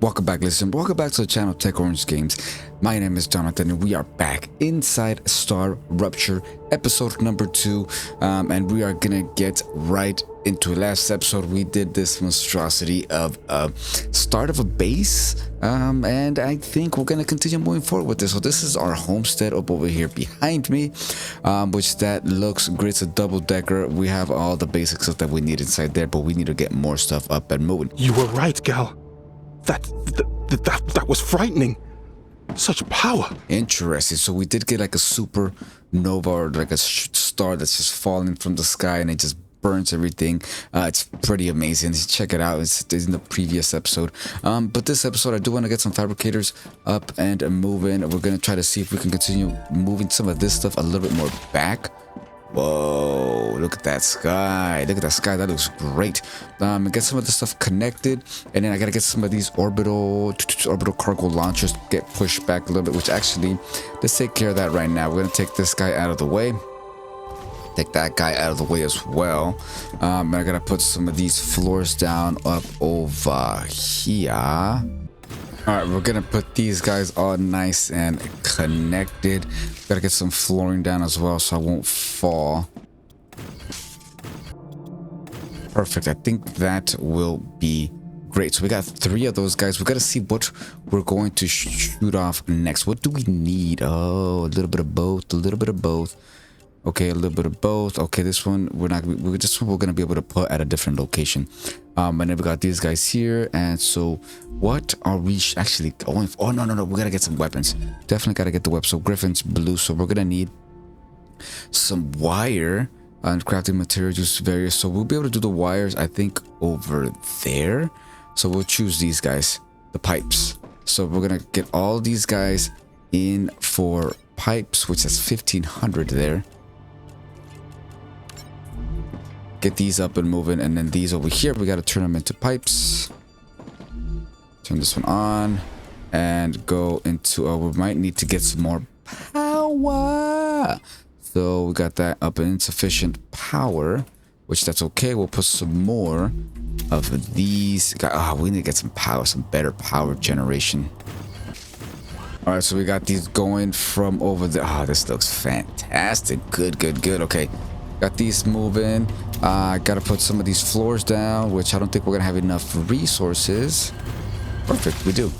Welcome back, listeners. Welcome back to the channel Tech Orange Games. My name is Jonathan, and we are back inside StarRupture, episode number 2. And we are gonna get right into it. Last episode, we did this monstrosity of a start of a base, and I think we're gonna continue moving forward with this. So this is our homestead up over here behind me, which that looks great. It's a double-decker. We have all the basic stuff that we need inside there, but we need to get more stuff up and moving. You were right, Gal. That was frightening. Such power. Interesting. So we did get like a supernova, or like a star that's just falling from the sky and it just burns everything. It's pretty amazing. Check it out. It's in the previous episode. But this episode, I do want to get some fabricators up and moving. We're going to try to see if we can continue moving some of this stuff a little bit more back. Whoa, look at that sky. Look at that sky. That looks great. Get some of this stuff connected, and then I gotta get some of these orbital cargo launchers get pushed back a little bit, which actually, let's take care of that right now. We're gonna take this guy out of the way. Take that guy out of the way as well. And I gotta put some of these floors down up over here. Alright, we're gonna put these guys all nice and connected. Gotta get some flooring down as well so I won't fall. Perfect. I think that will be great. So we got 3 of those guys. We gotta see what we're going to shoot off next. What do we need? Oh, a little bit of both. A little bit of both. Okay, a little bit of both. Okay, this one we're gonna be able to put at a different location. And then we got these guys here. And so what are we actually going for? Oh no, we gotta get some weapons. Definitely gotta get the weapons. So Griffin's blue, so we're gonna need some wire and crafting materials, just various. So we'll be able to do the wires, I think, over there. So we'll choose these guys, the pipes. So we're gonna get all these guys in for pipes, which is 1500 there. Get these up and moving, and then these over here, we got to turn them into pipes. Turn this one on and go into we might need to get some more power. So we got that up in insufficient power, which that's okay. We'll put some more of these. We need to get some power, some better power generation. All right, so we got these going from over there. This looks fantastic. Good. Okay, got these moving. I gotta put some of these floors down, which I don't think we're gonna have enough resources. Perfect, we do.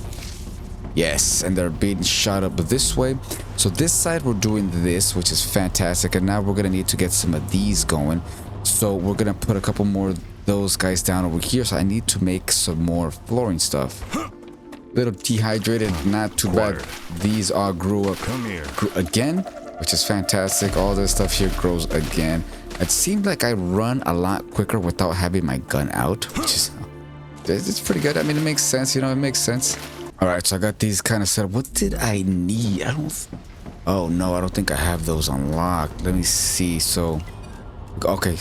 Yes, and they're being shot up this way. So this side we're doing this, which is fantastic, and now we're gonna need to get some of these going. So we're gonna put a couple more of those guys down over here. So I need to make some more flooring stuff. Little dehydrated, not too bad. These all grew again, which is fantastic. All this stuff here grows again. It seemed like I run a lot quicker without having my gun out, which is it's pretty good. I mean, it makes sense, it makes sense. All right, so I got these kind of set up. What did I need? Oh no, I don't think I have those unlocked. Let me see. So okay,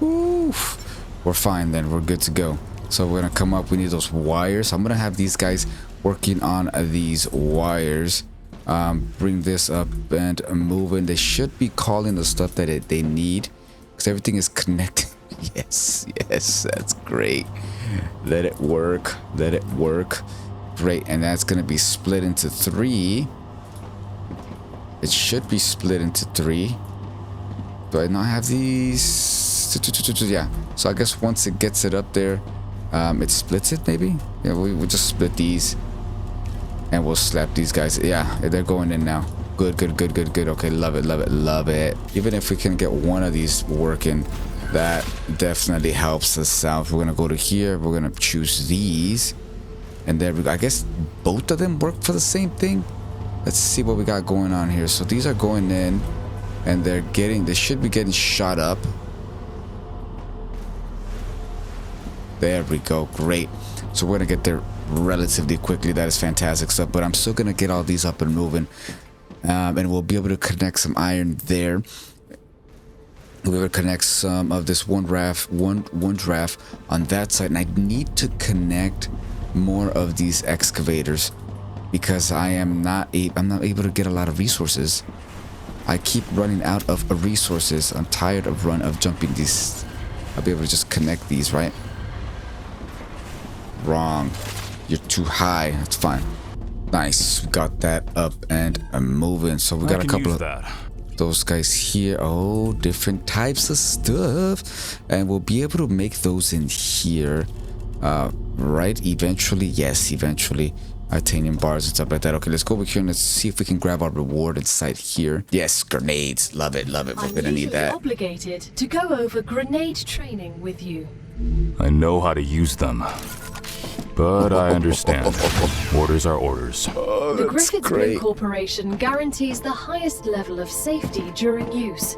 we're fine then. We're good to go. So we're gonna come up. We need those wires. I'm gonna have these guys working on these wires. Bring this up and moving. They should be calling the stuff that they need, because everything is connected. Yes, that's great. Let it work. Great. And that's gonna be split into 3. It should be split into 3. Do I not have these? Yeah, so I guess once it gets it up there, it splits it maybe. Yeah, we just split these and we'll slap these guys. Yeah, they're going in now. Good. Okay, love it. Even if we can get one of these working, that definitely helps us out. We're gonna go to here. We're gonna choose these, and there we go. I guess both of them work for the same thing. Let's see what we got going on here. So these are going in, and they should be getting shot up. There we go. Great. So we're gonna get there relatively quickly. That is fantastic stuff, but I'm still gonna get all these up and moving, and we'll be able to connect some iron there. We'll be able to connect some of this one draft on that side, and I need to connect more of these excavators, because I'm not able to get a lot of resources. I keep running out of resources. I'm tired of jumping these. I'll be able to just connect these, right? Wrong. You're too high. That's fine. Nice. We got that up and moving. So we got a couple of those guys here. Oh, different types of stuff. And we'll be able to make those in here. Right? Eventually. Yes, eventually. Titanium bars and stuff like that. Okay, let's go over here and let's see if we can grab our reward inside here. Yes, grenades. Love it, love it. We're gonna need that. I'm obligated to go over grenade training with you. I know how to use them. But I understand. Orders are orders. Oh, The that's Griffiths great. Blue Corporation guarantees the highest level of safety during use.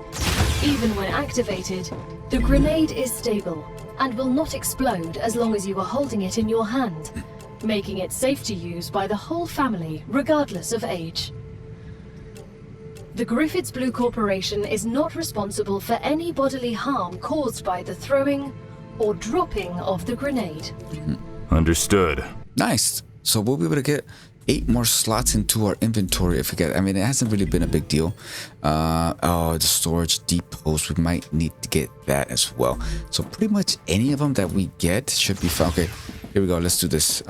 Even when activated, the grenade is stable and will not explode as long as you are holding it in your hand, making it safe to use by the whole family, regardless of age. The Griffiths Blue Corporation is not responsible for any bodily harm caused by the throwing or dropping of the grenade. Understood. Nice. So we'll be able to get 8 more slots into our inventory if we get. I mean, it hasn't really been a big deal. Oh, the storage depots. We might need to get that as well. So pretty much any of them that we get should be fine. Okay, here we go. Let's do this.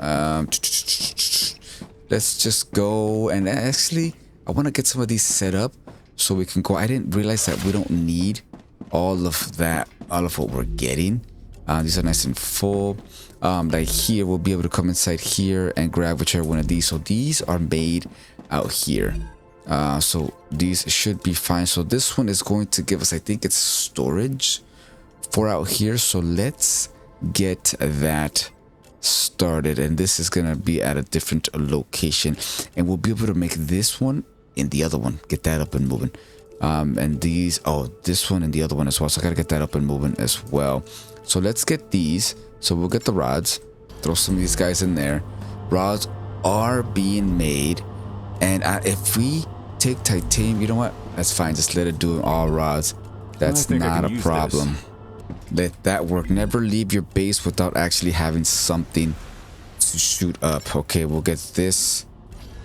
Let's just go. And actually, I want to get some of these set up so we can go. I didn't realize that we don't need all of that, all of what we're getting. These are nice and full. Like here, we'll be able to come inside here and grab whichever one of these. So these are made out here. So these should be fine. So this one is going to give us, I think it's storage for out here. So let's get that started. And this is going to be at a different location. And we'll be able to make this one in the other one. Get that up and moving. And these, oh, this one and the other one as well. So I got to get that up and moving as well. So let's get these. So we'll get the rods. Throw some of these guys in there. Rods are being made. And if we take titanium, you know what? That's fine. Just let it do all rods. That's not a problem. Let that work. Never leave your base without actually having something to shoot up. Okay, we'll get this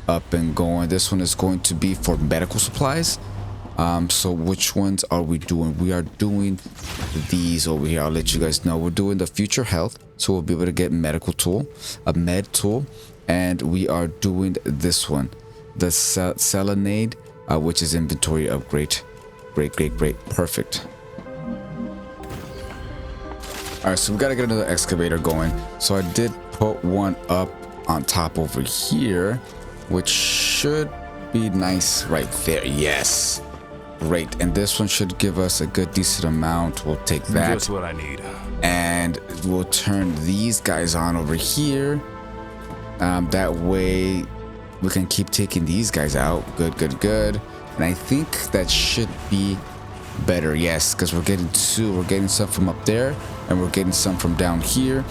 up and going. This one is going to be for medical supplies. So which ones are we doing? We are doing these over here. I'll let you guys know. We're doing the future health, so we'll be able to get medical tool, a med tool, and we are doing this one, the selenade, which is inventory upgrade. Great, perfect. All right, so we gotta get another excavator going. So I did put one up on top over here, which should be nice right there. Yes. Great, and this one should give us a good decent amount. We'll take that. Just what I need. And we'll turn these guys on over here. That way we can keep taking these guys out. Good. And I think that should be better. Yes, because we're getting two. We're getting some from up there, and we're getting some from down here.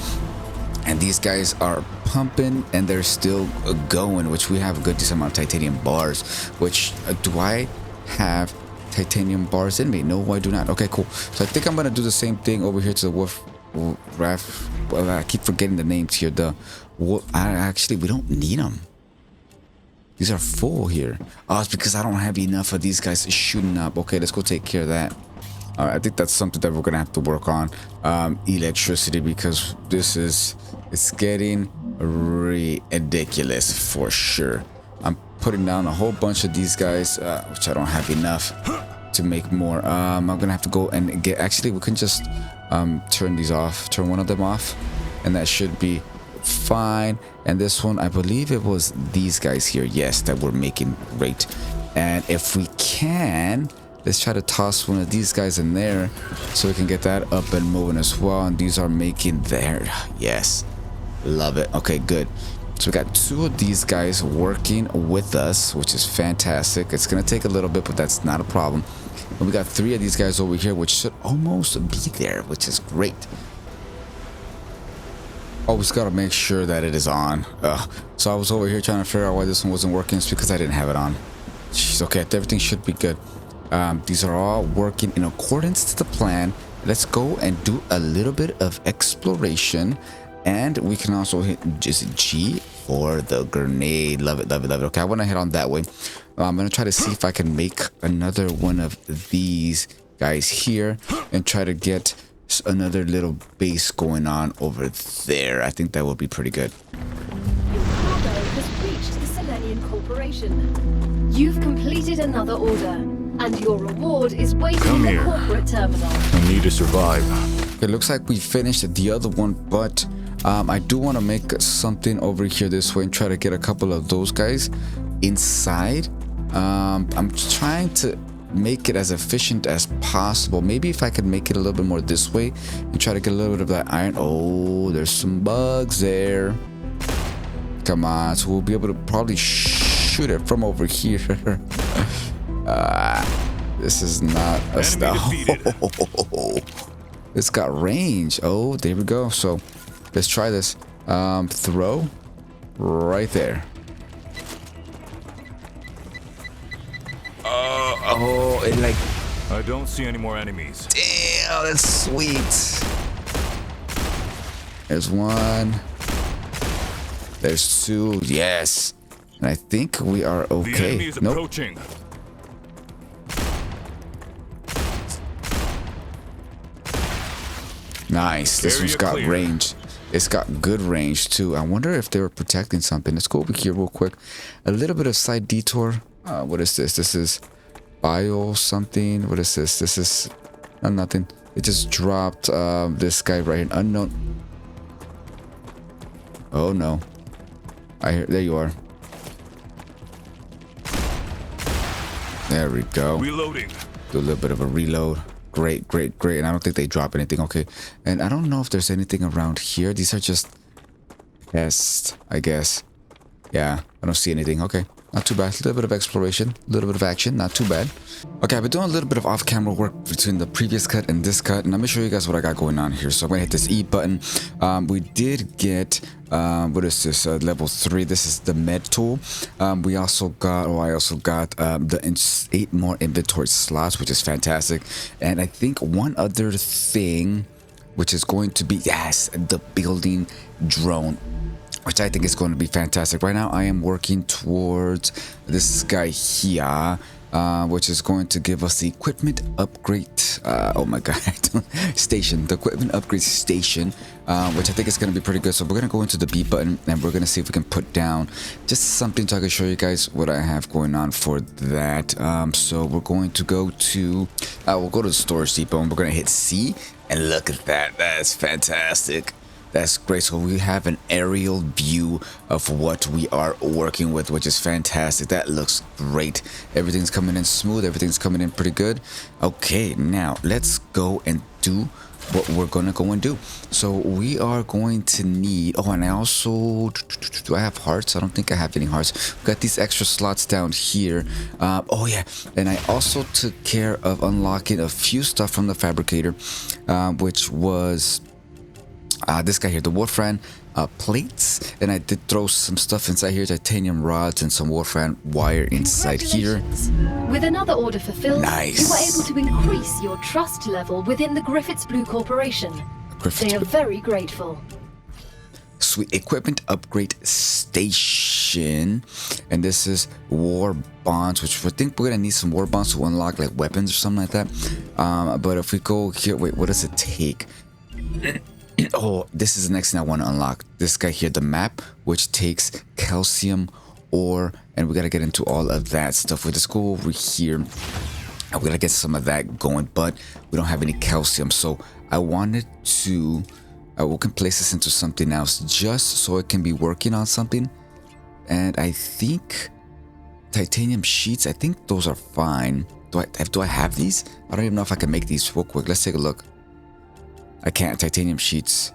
And these guys are pumping, and they're still going, which we have a good decent amount of titanium bars. Which do I have titanium bars in me? No, I do not. Okay, cool. So I think I'm gonna do the same thing over here to the wolf raft. Well, I keep forgetting the names here. The wolf. Actually, we don't need them. These are full here. Oh, it's because I don't have enough of these guys shooting up. Okay, let's go take care of that. All right, I think that's something that we're gonna have to work on. Electricity, because this is, it's getting ridiculous for sure. I'm putting down a whole bunch of these guys, which I don't have enough to make more. I'm gonna have to go and get, actually we can just turn these off, turn one of them off, and that should be fine. And this one, I believe it was these guys here, yes, that we're making great. And if we can, let's try to toss one of these guys in there so we can get that up and moving as well. And these are making there, yes, love it. Okay, good. So we got two of these guys working with us, which is fantastic. It's gonna take a little bit, but that's not a problem. And we got three of these guys over here, which should almost be there, which is great. Always gotta make sure that it is on. So I was over here trying to figure out why this one wasn't working. It's because I didn't have it on. Jeez, okay, everything should be good. These are all working in accordance to the plan. Let's go and do a little bit of exploration. And we can also hit just G for the grenade. Love it. Okay, I want to head on that way. I'm going to try to see if I can make another one of these guys here and try to get another little base going on over there. I think that would be pretty good. Your cargo has reached the Selenian Corporation. You've completed another order, and your reward is waiting Come in the here. corporate terminal. I need to survive. It looks like we finished the other one, but I do want to make something over here this way and try to get a couple of those guys inside. I'm trying to make it as efficient as possible. Maybe if I could make it a little bit more this way and try to get a little bit of that iron. Oh, there's some bugs there. Come on, so we'll be able to probably shoot it from over here. This is not a stuff. It's got range. Oh, there we go. So let's try this. Throw right there. Oh, it like, I don't see any more enemies. damn, that's sweet. There's one. There's two. Yes. And I think we are The enemy okay. is Nope. approaching. Nice. This Area one's got clear. range. It's got good range too. I wonder if they were protecting something. Let's go over here real quick. A little bit of side detour. What is this? This is bio something. What is this? This is nothing. It just dropped this guy right here. Unknown. Oh no. I hear. There you are. There we go. Reloading. Do a little bit of a reload. Great, great, great. And I don't think they drop anything. Okay. And I don't know if there's anything around here. These are just tests, I guess. Yeah, I don't see anything. Okay. Not too bad. A little bit of exploration, a little bit of action. Not too bad. Okay, I've been doing a little bit of off-camera work between the previous cut and this cut, and let me show you guys what I got going on here. So I'm gonna hit this E button. We did get what is this? Level 3. This is the med tool. We also got, I also got the 8 more inventory slots, which is fantastic. And I think one other thing, which is going to be, yes, the building drone, which I think is going to be fantastic. Right now, I am working towards this guy here, which is going to give us the equipment upgrade. Oh my god, station, the equipment upgrade station, which I think is going to be pretty good. So we're going to go into the B button and we're going to see if we can put down just something so I can show you guys what I have going on for that. So we're going to go to, we'll go to the storage depot and we're going to hit C, and look at that. That's fantastic. That's great. So we have an aerial view of what we are working with, which is fantastic. That looks great. Everything's coming in smooth. Everything's coming in pretty good. Okay, now let's go and do what we're gonna go and do. So we are going to need, oh, and I also, do I have hearts? I don't think I have any hearts. We've got these extra slots down here. Oh yeah, and I also took care of unlocking a few stuff from the fabricator, which was this guy here, the Wolfram plates, and I did throw some stuff inside here, titanium rods and some Wolfram wire inside here. Congratulations. With another order fulfilled, Nice. you were able to increase your trust level within the Griffiths Blue Corporation. Griffiths They are very grateful. Sweet equipment upgrade station, and this is war bonds, which I think we're gonna need some war bonds to unlock like weapons or something like that. But if we go here, wait, what does it take? Oh, this is the next thing I want to unlock. This guy here, the map, which takes calcium ore, and we got to get into all of that stuff. We just go over here. We got to get some of that going, but we don't have any calcium. So I wanted to, we can place this into something else just so it can be working on something. And I think titanium sheets, I think those are fine. Do I have these? I don't even know if I can make these real quick. Let's take a look. I can't. Titanium sheets.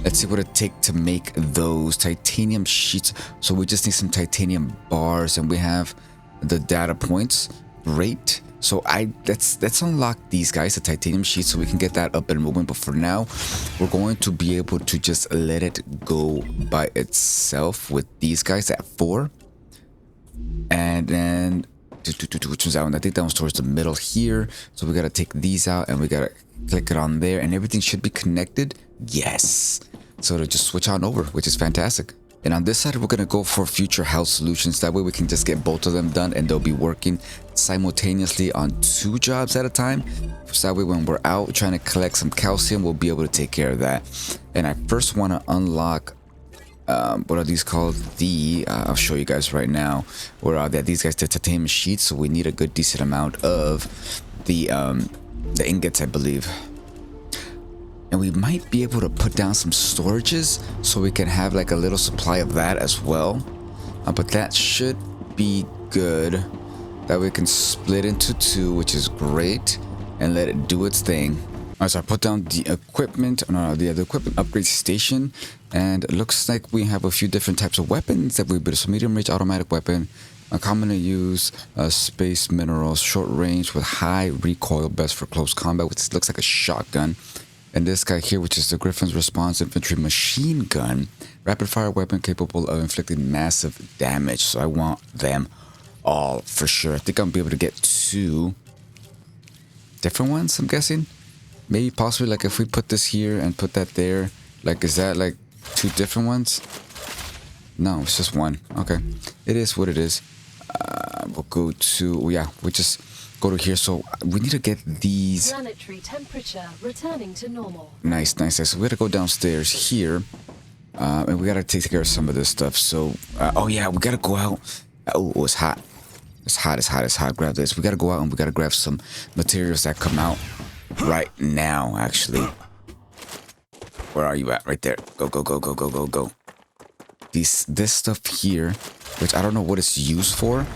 Let's see what it takes to make those titanium sheets. So we just need some titanium bars, and we have the data points. Great. So let's unlock these guys, the titanium sheets, so we can get that up and moving. But for now, we're going to be able to just let it go by itself with these guys at 4. And then which one's that one? I think that one's towards the middle here. So we gotta take these out, and we gotta click it on there, and everything should be connected. Yes. So to just switch on over, which is fantastic. And on this side, we're going to go for future health solutions. That way we can just get both of them done and they'll be working simultaneously on 2 jobs at a time. So that way when we're out trying to collect some calcium, we'll be able to take care of that. And I first want to unlock, what are these called? I'll show you guys right now. These guys, the titanium sheets. So we need a good decent amount of the ingots, I believe. And we might be able to put down some storages so we can have like a little supply of that as well. But that should be good. That we can split into 2, which is great, and let it do its thing. Alright, so I put down the equipment, the equipment upgrade station, and it looks like we have a few different types of weapons that we built. So medium range automatic weapon, a commonly used space minerals, short range with high recoil, best for close combat, which looks like a shotgun. And this guy here, which is the Griffin's Response Infantry Machine Gun. Rapid fire weapon capable of inflicting massive damage. So I want them all for sure. I think I'll be able to get 2 different ones, I'm guessing. Maybe possibly like if we put this here and put that there. Like, is that like 2 different ones? No, it's just 1. Okay. It is what it is. We'll go to, yeah, we just go to here. So we need to get these. Planetary temperature returning to normal. Nice. So we gotta go downstairs here, and we gotta take care of some of this stuff. So, oh yeah, we gotta go out. Oh, it's hot. It's hot. Grab this. We gotta go out and we gotta grab some materials that come out right now. Actually, where are you at? Right there. Go. This stuff here, which I don't know what it's used for.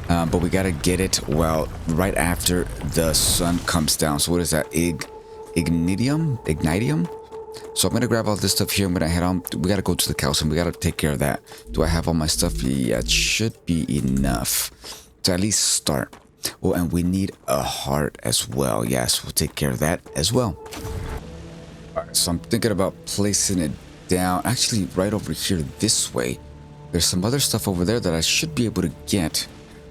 But we gotta get it, well, right after the sun comes down. So what is that? Ignitium? So I'm gonna grab all this stuff here. I'm gonna head on. We gotta go to the calcium. We gotta take care of that. Do I have all my stuff? Yeah, it should be enough to at least start. Oh, and we need a heart as well. Yes, we'll take care of that as well. Alright, so I'm thinking about placing it down. Actually, right over here this way. There's some other stuff over there that I should be able to get.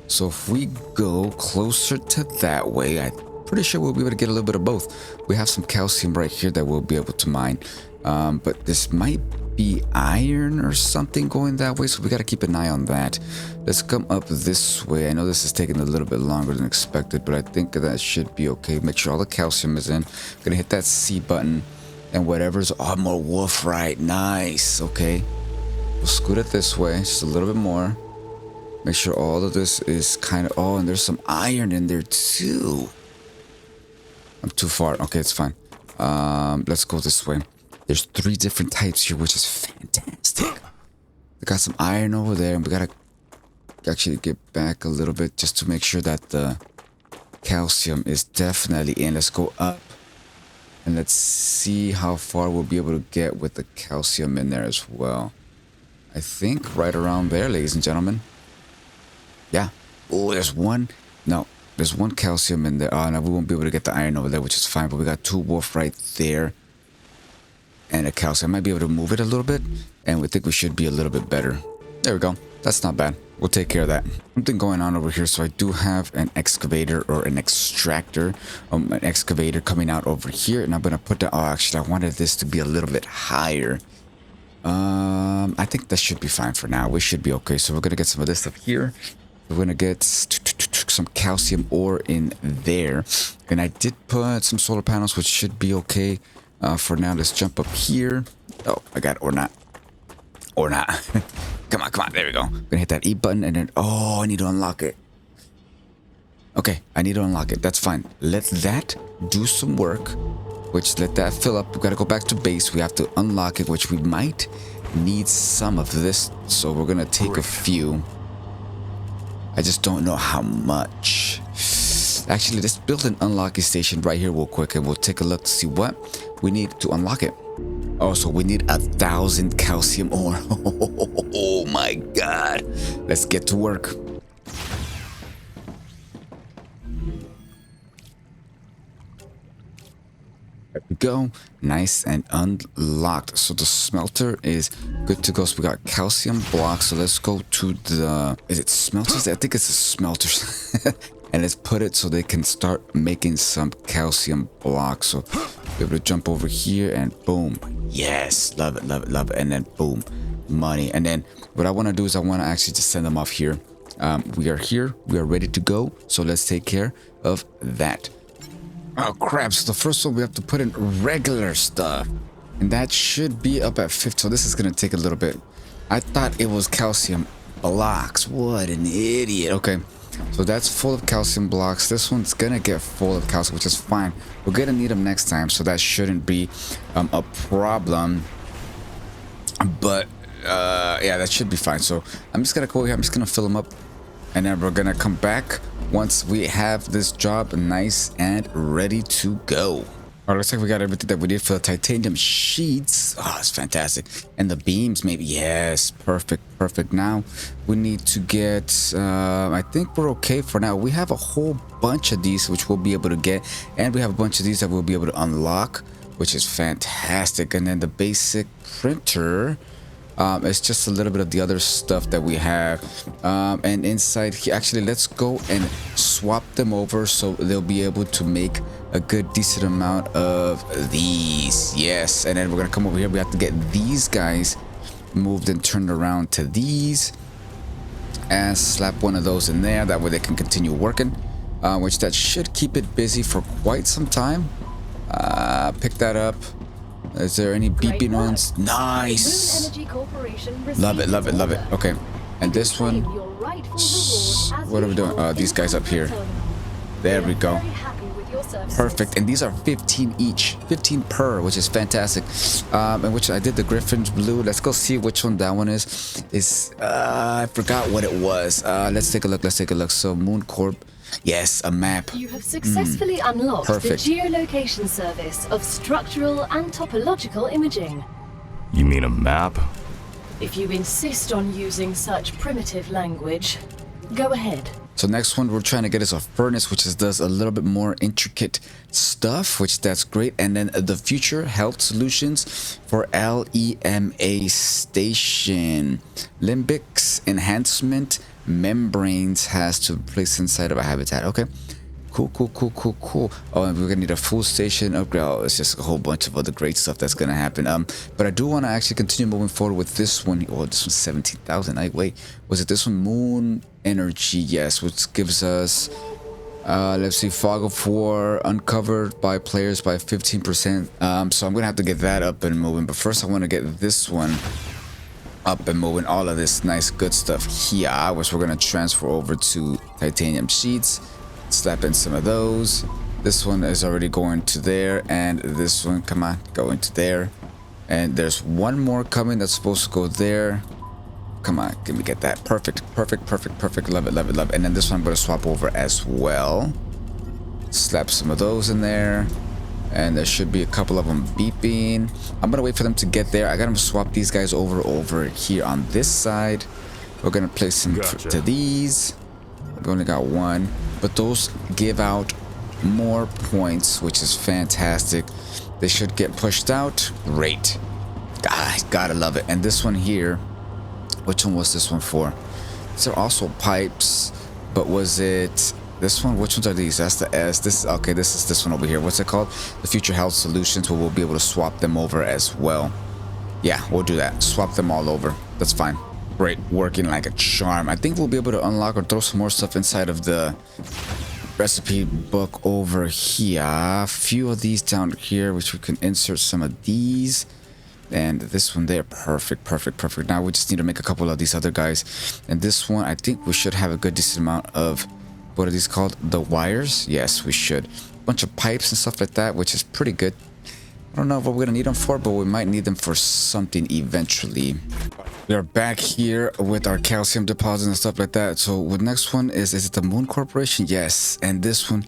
So if we go closer to that way, I'm pretty sure we'll be able to get a little bit of both. We have some calcium right here that we'll be able to mine. But this might be iron or something going that way, so we got to keep an eye on that. Let's come up this way. I know this is taking a little bit longer than expected, but I think that should be okay. Make sure all the calcium is in. Gonna hit that C button, and whatever's, oh, more wolfrite. Nice. Okay. We'll scoot it this way, just a little bit more. Make sure all of this is kind of... Oh, and there's some iron in there too. I'm too far. Okay, it's fine. Let's go this way. There's 3 different types here, which is fantastic. We got some iron over there, and we gotta actually get back a little bit just to make sure that the calcium is definitely in. Let's go up, and let's see how far we'll be able to get with the calcium in there as well. I think right around there, ladies and gentlemen. Yeah. Oh, there's 1. No, there's 1 calcium in there. Oh, no, we won't be able to get the iron over there, which is fine. But we got 2 wolf right there. And a calcium. I might be able to move it a little bit. And we think we should be a little bit better. There we go. That's not bad. We'll take care of that. Something going on over here. So I do have an excavator or an extractor. An excavator coming out over here. And I'm going to put that... Oh, actually, I wanted this to be a little bit higher. I think that should be fine for now. We should be okay. So we're going to get some of this stuff here. We're going to get some calcium ore in there. And I did put some solar panels, which should be okay for now. Let's jump up here. Oh, I got it. Or not. Or not. Come on. There we go. I'm going to hit that E button and then... Oh, I need to unlock it. Okay, I need to unlock it. That's fine. Let that do some work. Which, let that fill up. We got to go back to base. We have to unlock it, which we might need some of this. So we're going to take a few. I just don't know how much. Actually, let's build an unlocking station right here real quick, and we'll take a look to see what we need to unlock it. Oh, so we need 1,000 calcium ore. Oh my god. Let's get to work. There we go. Nice and unlocked. So the smelter is good to go. So we got calcium blocks. So let's go to the... Is it smelters? I think it's the smelters. And let's put it so they can start making some calcium blocks. So be able to jump over here and boom. Yes. Love it. And then boom. money. And then what I want to do is I want to actually just send them off here. We are here. We are ready to go. So let's take care of that. Oh, crap. So the first one, we have to put in regular stuff. And that should be up at 50. So this is going to take a little bit. I thought it was calcium blocks. What an idiot. Okay. So that's full of calcium blocks. This one's going to get full of calcium, which is fine. We're going to need them next time. So that shouldn't be a problem. But yeah, that should be fine. So I'm just going to go here. I'm just going to fill them up. And then we're going to come back once we have this job nice and ready to go. All right, looks like we got everything that we need for the titanium sheets. Oh, it's fantastic. And the beams, maybe. Yes, perfect, perfect. Now we need to get, I think we're okay for now. We have a whole bunch of these, which we'll be able to get. And we have a bunch of these that we'll be able to unlock, which is fantastic. And then the basic printer, it's just a little bit of the other stuff that we have. And inside here, actually, let's go and swap them over so they'll be able to make a good decent amount of these. Yes. And then we're gonna come over here. We have to get these guys moved and turned around to these and slap one of those in there. That way they can continue working, which that should keep it busy for quite some time. Pick that up. Is there any beeping ones? Nice. Love it, love it, love it. Okay. And this one, what are we doing? These guys up here. There we go. Perfect. And these are 15 each, 15 per, which is fantastic. And which I did the Griffin's blue. Let's go see which one that one is. I forgot what it was. Let's take a look. Let's take a look. So Moon Corp. Yes, a map. You have successfully unlocked perfect. the geolocation service of structural and topological imaging. You mean a map? If you insist on using such primitive language, go ahead. So next one we're trying to get is a furnace, which does a little bit more intricate stuff, which that's great. And then the future health solutions for LEMA station. Limbics enhancement membranes has to place inside of a habitat. Okay. Cool, cool, cool, cool, cool. Oh, and we're gonna need a full station upgrade. Oh, it's just a whole bunch of other great stuff that's gonna happen. But I do want to actually continue moving forward with this one. Oh, this one's 17,000. Wait, was it this one? Moon energy, yes, which gives us let's see, fog of war uncovered by players by 15%. So I'm gonna have to get that up and moving. But first I want to get this one up and moving. All of this nice good stuff here, which we're gonna transfer over to titanium sheets. Slap in some of those. This one is already going to there, and this one, come on, go into there. And there's one more coming that's supposed to go there. Come on, let me get that. Perfect, perfect, perfect, perfect. Love it, love it, love it. And then this one I'm going to swap over as well. Slap some of those in there. And there should be a couple of them beeping. I'm going to wait for them to get there. I got them to swap these guys over here on this side. We're going to place them to these. We only got one. But those give out more points, which is fantastic. They should get pushed out. Great. Gotta love it. And this one here, which one was this one for? These are also pipes, but was it this one? Which ones are these? That's the S. This, okay, this is this one over here. What's it called? The Future Health Solutions, where we'll be able to swap them over as well. Yeah, we'll do that. Swap them all over. That's fine. Great, working like a charm. I think we'll be able to unlock or throw some more stuff inside of the recipe book over here. A few of these down here, which we can insert some of these. And this one there, perfect, perfect, perfect. Now we just need to make a couple of these other guys. And this one, I think we should have a good decent amount of, what are these called? The wires? Yes, we should. A bunch of pipes and stuff like that, which is pretty good. I don't know what we're gonna need them for, but we might need them for something eventually. We are back here with our calcium deposits and stuff like that. So what next one is it the Moon Corporation? Yes. And this one,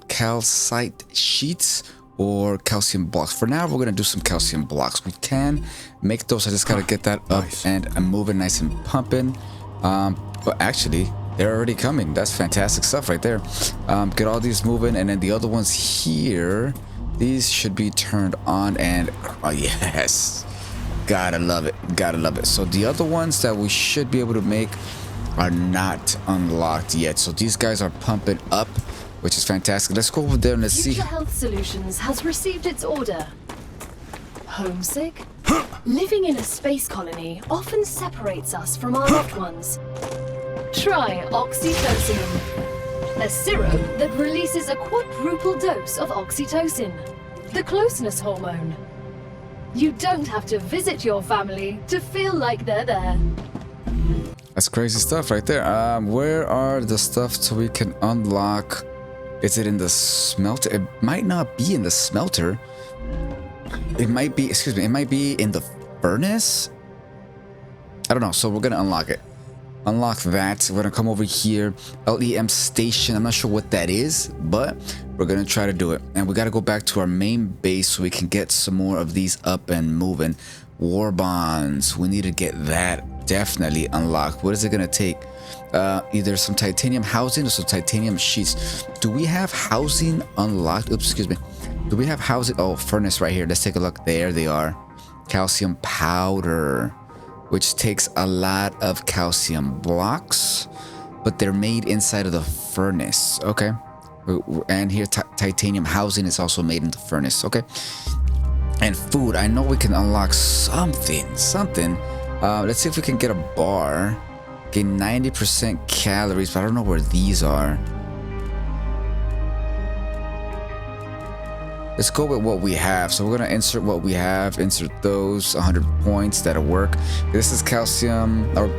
calcite sheets or calcium blocks. For now, we're gonna do some calcium blocks. We can make those. I just gotta get that up and moving nice and pumping. But actually, they're already coming. That's fantastic stuff right there. Get all these moving, and then the other ones here, these should be turned on. And oh yes, gotta love it, gotta love it. So the other ones that we should be able to make are not unlocked yet. So these guys are pumping up, which is fantastic. Let's go over there and let's see. Future Health Solutions has received its order. Homesick? Living in a space colony often separates us from our loved ones. Try oxytocin, a syrup that releases a quadruple dose of oxytocin, the closeness hormone. You don't have to visit your family to feel like they're there. That's crazy stuff right there. Where are the stuff so we can unlock? Is it in the smelter? It might not be in the smelter. It might be, excuse me, it might be in the furnace? I don't know, so we're gonna unlock it. Unlock that. We're gonna come over here. LEM station. I'm not sure what that is, but we're gonna try to do it. And we gotta go back to our main base so we can get some more of these up and moving. War bonds. We need to get that definitely unlocked. What is it gonna take? Either some titanium housing or some titanium sheets. Do we have housing unlocked? Oops, excuse me. Do we have housing? Oh, furnace right here. Let's take a look. There they are. Calcium powder, which takes a lot of calcium blocks, but they're made inside of the furnace. Okay. And here, titanium housing is also made in the furnace. Okay. And food. I know we can unlock something. Let's see if we can get a bar. Gain 90% calories, but I don't know where these are. Let's go with what we have. So we're gonna insert what we have. Insert those 100 points. That'll work. This is calcium or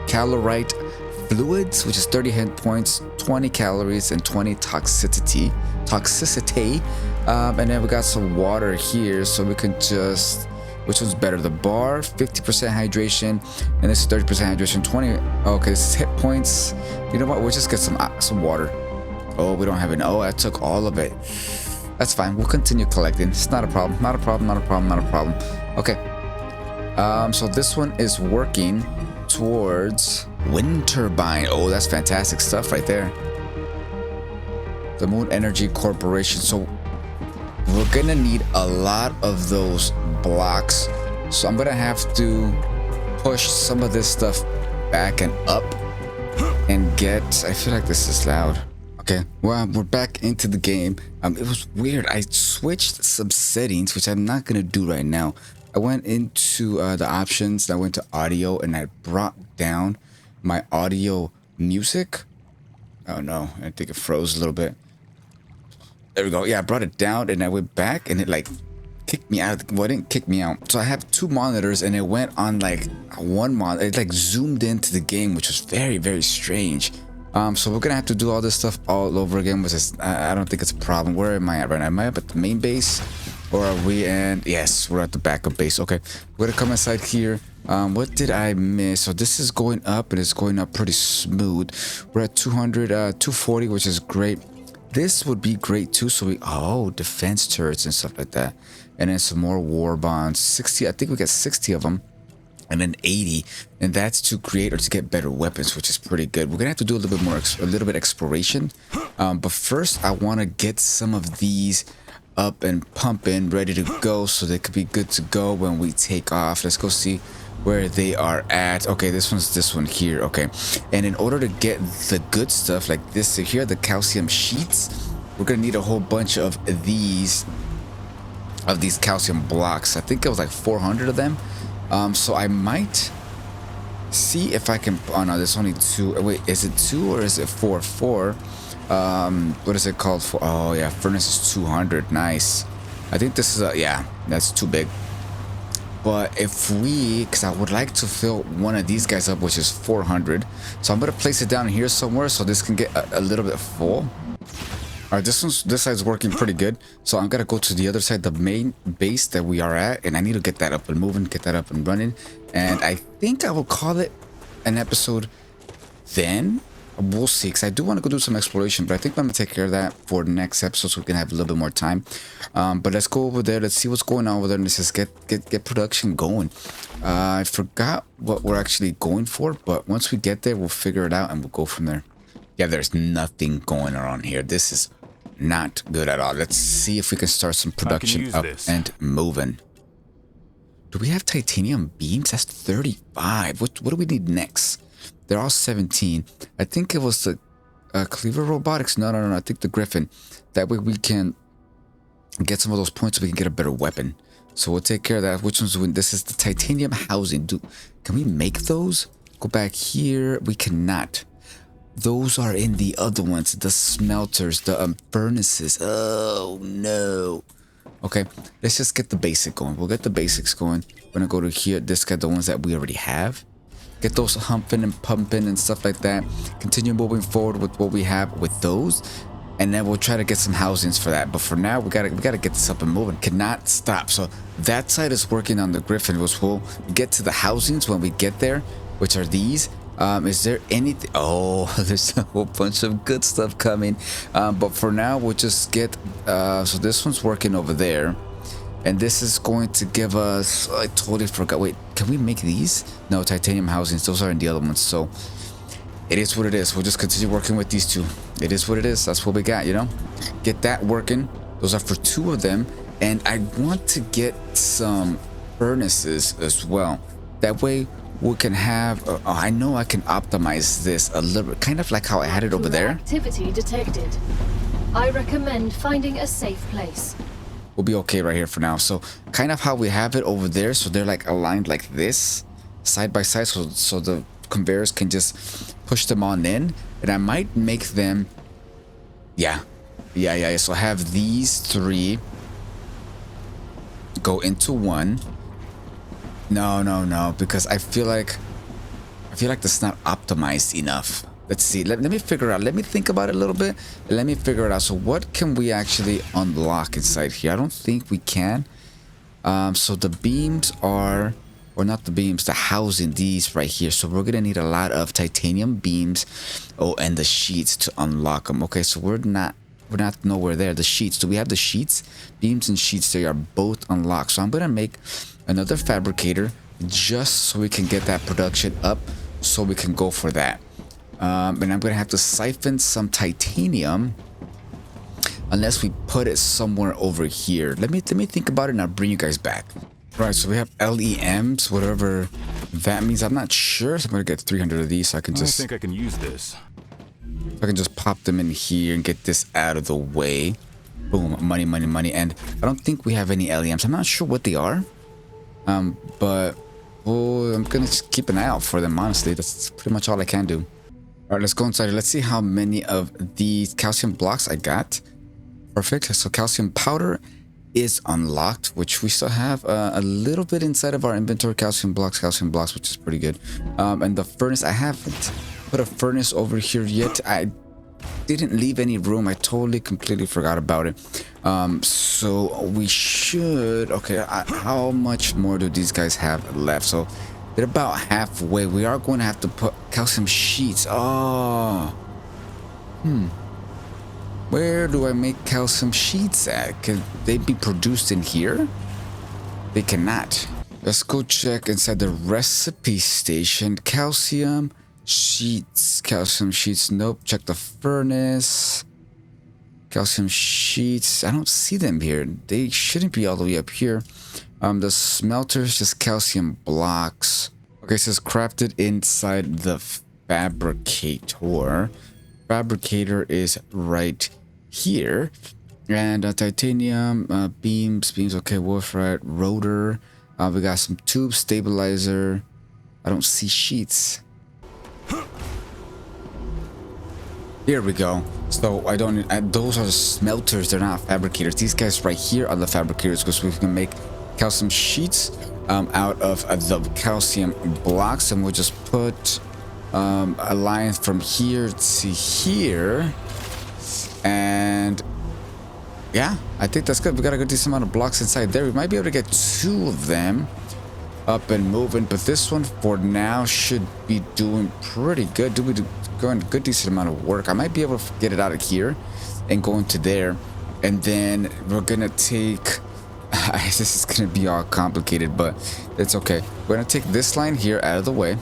calorite fluids, which is 30 hit points, 20 calories, and 20 toxicity. And then we got some water here, so we can just. Which one's better? The bar, 50% hydration, and this is 30% hydration. 20. Okay, this is hit points. You know what? We'll just get some water. Oh, we don't have it. Oh, I took all of it. That's fine. We'll continue collecting. It's not a problem. Not a problem. Okay. So this one is working towards wind turbine. Oh, that's fantastic stuff right there. The Moon Energy Corporation. So we're gonna need a lot of those blocks. So I'm gonna have to push some of this stuff back and up and get. I feel like this is loud. Okay, well, we're back into the game. It was weird. I switched some settings, which I'm not gonna do right now. I went into the options. I went to audio, and I brought down my audio music. Oh no, I think it froze a little bit. There we go. Yeah, I brought it down, and I went back, and it like kicked me out. Well, it didn't kick me out. So I have two monitors, and it went on like one monitor. It like zoomed into the game, which was very, very strange. So we're gonna have to do all this stuff all over again, which is I don't think it's a problem. Where am I at right now? Am I up at the main base, or are we in? Yes, we're at the backup base. Okay, we're gonna come inside here. What did I miss? So this is going up, and it's going up pretty smooth. We're at 200, 240, which is great. This would be great too. So defense turrets and stuff like that, and then some more war bonds. 60. I think we got 60 of them. And then 80, and that's to create or to get better weapons, which is pretty good. We're gonna have to do a little bit more, a little bit exploration. But first, I want to get some of these up and pumping, ready to go, so they could be good to go when we take off. Let's go see where they are at. Okay, this one here. Okay, and in order to get the good stuff like this here, the calcium sheets, we're gonna need a whole bunch of these calcium blocks. I think it was like 400 of them. So I might see if I can. Oh no, there's only two. Wait, is it two or is it four? Four. What is it called? For? Oh yeah, furnace is 200. Nice. I think this is yeah, that's too big. But if because I would like to fill one of these guys up, which is 400. So I'm gonna place it down here somewhere so this can get a little bit full. All right, this side's working pretty good. So I'm gonna go to the other side, the main base that we are at, and I need to get that up and moving, get that up and running. And I think I will call it an episode then. We'll see, because I do want to go do some exploration, but I think I'm gonna take care of that for the next episode so we can have a little bit more time. But let's go over there, let's see what's going on over there, and let's just get production going. I forgot what we're actually going for, but once we get there, we'll figure it out and we'll go from there. Yeah, there's nothing going on here. This is not good at all. Let's see if we can start some production up and moving. Do we have titanium beams? That's 35. What do we need next? They're all 17. I think it was the Cleaver Robotics. No. I think the Griffin. That way we can get some of those points so we can get a better weapon. So we'll take care of that. Which one's doing? This is the titanium housing. Can we make those? Go back here. We cannot. Those are in the other ones. The smelters, the furnaces. Oh, no. Okay, let's just get the basic going. We'll get the basics going. We're gonna go to here. This guy, the ones that we already have. Get those humping and pumping and stuff like that. Continue moving forward with what we have with those. And then we'll try to get some housings for that. But for now, we gotta get this up and moving. Cannot stop. So that side is working on the Griffin, which we'll get to the housings when we get there, which are these. Is there anything? Oh, there's a whole bunch of good stuff coming. But for now, we'll just get. So this one's working over there. And this is going to give us. I totally forgot. Wait, can we make these? No, titanium housings. Those are in the other ones. So it is what it is. We'll just continue working with these two. It is what it is. That's what we got, you know? Get that working. Those are for 2 of them. And I want to get some furnaces as well. That way we can have... I know I can optimize this a little bit. Kind of like how I had it over there. Activity detected. I recommend finding a safe place. We'll be okay right here for now. So kind of how we have it over there. So they're like aligned like this. Side by side. So the conveyors can just push them on in. And I might make them... Yeah. So have these 3 go into 1. No. Because I feel like that's not optimized enough. Let's see. Let me figure it out. Let me think about it a little bit. Let me figure it out. So what can we actually unlock inside here? I don't think we can. So the beams are... Or not the beams, the housing, these right here. So we're gonna need a lot of titanium beams. Oh, and the sheets to unlock them. Okay, so we're not nowhere there. The sheets, do we have the sheets? Beams and sheets, they are both unlocked. So I'm gonna make another fabricator just so we can get that production up, so we can go for that. And I'm gonna have to siphon some titanium unless we put it somewhere over here. Let me think about it and I'll bring you guys back. Right, so we have LEMs, whatever that means. I'm not sure. So I'm gonna get 300 of these so I can just... I think I can use this. I can just pop them in here and get this out of the way. Boom, money. And I don't think we have any LEMs. I'm not sure what they are. But I'm gonna just keep an eye out for them, honestly. That's pretty much all I can do. All right, let's go inside. Let's see how many of these calcium blocks I got. Perfect. So calcium powder is unlocked, which we still have a little bit inside of our inventory. Calcium blocks, which is pretty good. And the furnace, I haven't put a furnace over here yet. I didn't leave any room. I completely forgot about it. So we should... Okay, how much more do these guys have left? So they're about halfway. We are going to have to put calcium sheets. Oh. Where do I make calcium sheets at? Can they be produced in here? They cannot. Let's go check inside the recipe station. Calcium sheets. Nope. Check the furnace. Calcium sheets. I don't see them here. They shouldn't be all the way up here. The smelters, just calcium blocks. Okay, so it's crafted inside the fabricator. Fabricator is right here. And titanium, beams. Okay, wolfrite, rotor. We got some tube stabilizer. I don't see sheets. Here we go. So I don't need, those are the smelters, they're not fabricators. These guys right here are the fabricators, because we can make calcium sheets out of the calcium blocks, and we'll just put a line from here to here. And yeah, I think that's good. We got a good decent amount of blocks inside there. We might be able to get 2 of them up and moving, but this one for now should be doing pretty good. Going a good decent amount of work. I might be able to get it out of here and go into there, and then we're gonna take this is gonna be all complicated, but it's okay. We're gonna take this line here out of the way,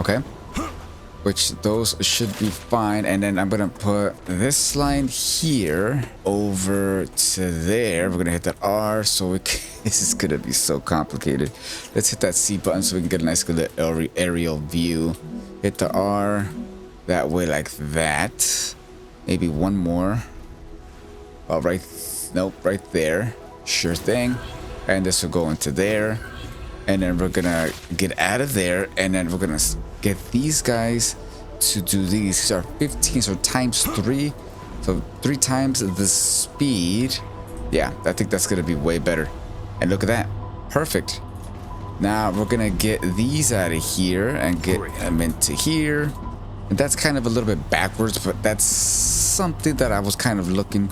okay, which those should be fine, and then I'm gonna put this line here over to there. We're gonna hit that R, so we can, this is gonna be so complicated. Let's hit that C button so we can get a nice good aerial view. Hit the R that way, like that. Maybe one more. Oh, right. Nope, right there. Sure thing. and this will go into there, and then we're gonna get out of there, and then we're gonna get these guys to do these. These are 15, so times 3, so 3 times the speed. Yeah, I think that's gonna be way better. And look at that, perfect. Now we're gonna get these out of here and get them into here. And that's kind of a little bit backwards, but that's something that I was kind of looking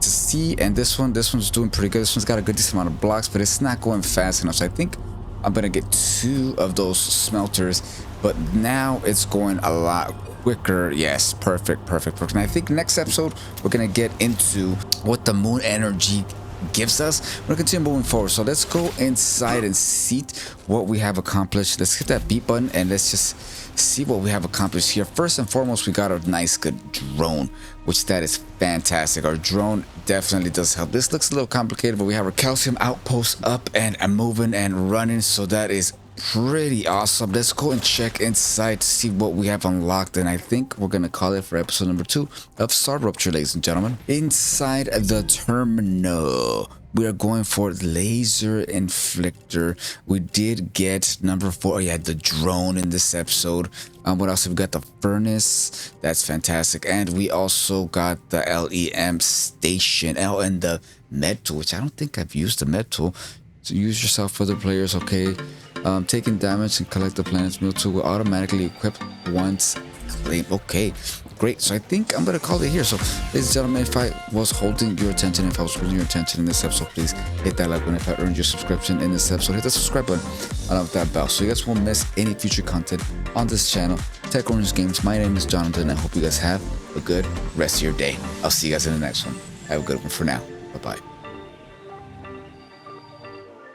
to see. And this one's doing pretty good. This one's got a good decent amount of blocks, but it's not going fast enough. So I think I'm gonna get 2 of those smelters, but now it's going a lot quicker. Yes, perfect. And I think next episode we're gonna get into what the moon energy gives us. We're gonna continue moving forward, so let's go inside and see what we have accomplished. Let's hit that B button and let's just see what we have accomplished here. First and foremost, we got a nice good drone, which that is fantastic. Our drone definitely does help. This looks a little complicated, but we have our calcium outpost up and moving and running, so that is pretty awesome. Let's go and check inside to see what we have unlocked, and I think we're gonna call it for episode number 2 of StarRupture, ladies and gentlemen. Inside the terminal, we are going for laser inflictor. We did get number 4. Oh yeah, the drone in this episode. What else have we got? The furnace, that's fantastic. And we also got the LEM station. Oh, and the med tool, which I don't think I've used the med tool. So use yourself for the players, okay. Taking damage and collect the planet's meal tool will automatically equip once claimed. Okay, great. So I think I'm gonna call it here. So ladies and gentlemen, if I was holding your attention, if I was holding your attention in this episode, please hit that like button. If I earned your subscription in this episode, hit the subscribe button along with that bell, so you guys won't miss any future content on this channel. Tech Orange Games, my name is Jonathan. I hope you guys have a good rest of your day. I'll see you guys in the next one. Have a good one for now. Bye bye.